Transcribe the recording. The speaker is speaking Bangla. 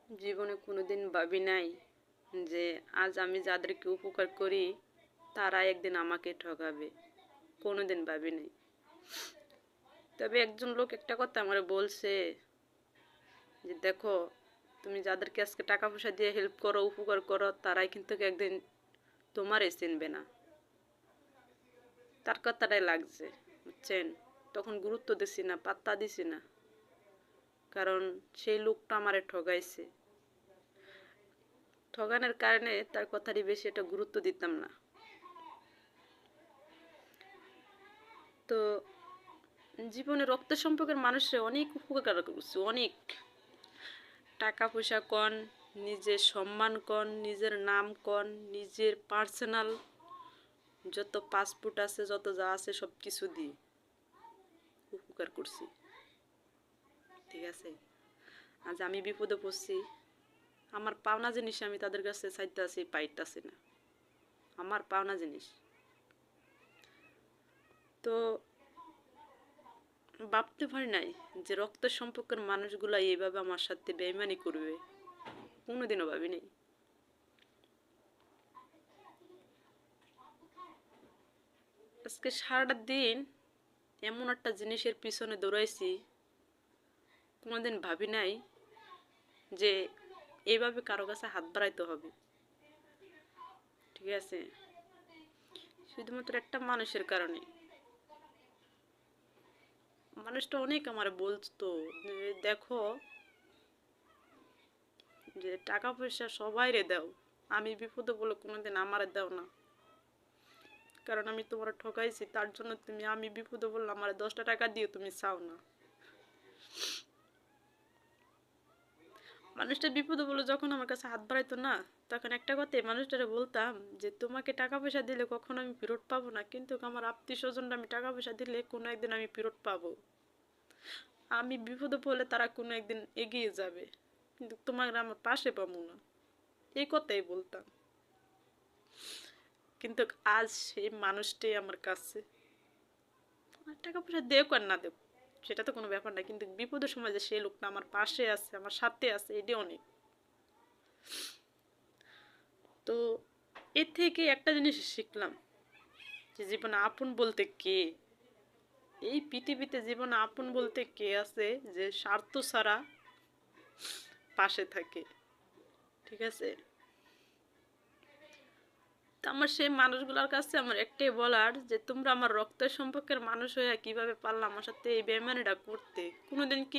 জীবনে কোনোদিন ভাবি নাই যে আজ আমি যাদেরকে উপকার করি তারা একদিন আমাকে ঠকাবে। কোনোদিন ভাবি নাই। তবে একজন লোক একটা কথা আমার বলছে যে দেখো, তুমি যাদেরকে আজকে টাকা পয়সা দিয়ে হেল্প করো, উপকার করো, তারাই কিন্তু একদিন তোমারই চিনবে না। তার কথাটাই লাগছে, বুঝছেন? তখন গুরুত্ব দিছি না, পাত্তা দিছি না, কারণ সেই লোকটা আমারে ঠগাইছে। ঠগানোর কারণে তার কথাটি বেশি একটা গুরুত্ব দিতাম না। তো জীবনে রক্তের সম্পর্কের মানুষের অনেক উপকার করছে, অনেক। টাকা পয়সা কন, নিজের সম্মান কন, নিজের নাম কন, নিজের পার্সোনাল যত পাসপোর্ট আছে, যত যা আছে সব কিছু দিয়ে উপকার করছি। ঠিক আছে, আজ আমি বিপদে পড়ছি, আমার পাওনা জিনিস আমি তাদের কাছে চাইতে আছি, পাইতাছি না। আমার পাওনা জিনিস তো ভাবতে পারি নাই যে রক্তের সম্পর্কের মানুষগুলা এইভাবে আমার সাথে বেইমানি করবে। কোনোদিনও ভাবি নাই। আজকে সারাটা দিন এমন একটা জিনিসের পিছনে দৌড়াইছি, কোনোদিন ভাবি নাই যে এইভাবে কারো কাছে হাত বাড়াইতে হবে। ঠিক আছে, শুধুমাত্র একটা মানুষের কারণে। মানুষটা অনেক আমার বলতো যে দেখো, যে টাকা পয়সা সবাইরে দাও, আমি বিপদে বলে কোনোদিন আমারে দাও না, কারণ আমি তোমার ঠকাইছি। তার জন্য তুমি আমি বিপদে বললে আমার 10টা টাকা দিয়ে তুমি চাও না। মানুষটা বিপদে বলে যখন আমার কাছে হাত বাড়াইতো না, তখন একটা কথাই মানুষটারে বলতাম যে তোমাকে টাকা পয়সা দিলে কখনো আমি ফেরত পাবো না, কিন্তু আমার আত্মীয় স্বজনরা আমি টাকা পয়সা দিলে কোনো একদিন আমি ফেরত পাবো। আমি বিপদে পড়লে তারা কোনো একদিন এগিয়ে যাবে, কিন্তু তোমার আমার পাশে পাবো না। এই কথাই বলতাম। কিন্তু আজ সেই মানুষটাই আমার কাছে, টাকা পয়সা দেখ আর না দেখ সেটা তো কোনো ব্যাপার না, কিন্তু বিপদের সময় যে সেই লোকটা আমার পাশে আছে, আমার সাথে আছে, এটি অনেক। তো এর থেকে একটা জিনিস শিখলাম যে জীবনে আপন বলতে কে। এই পৃথিবীতে জীবনে আপন বলতে কে আছে যে স্বার্থ ছাড়া পাশে থাকে। ঠিক আছে, তো আমার সেই মানুষগুলোর কাছে আমার একটাই বলার যে তোমরা আমার রক্তের সম্পর্কের মানুষ হয়ে কিভাবে পারলাম আমার সাথে এই বেমানিটা করতে। কোনোদিন কি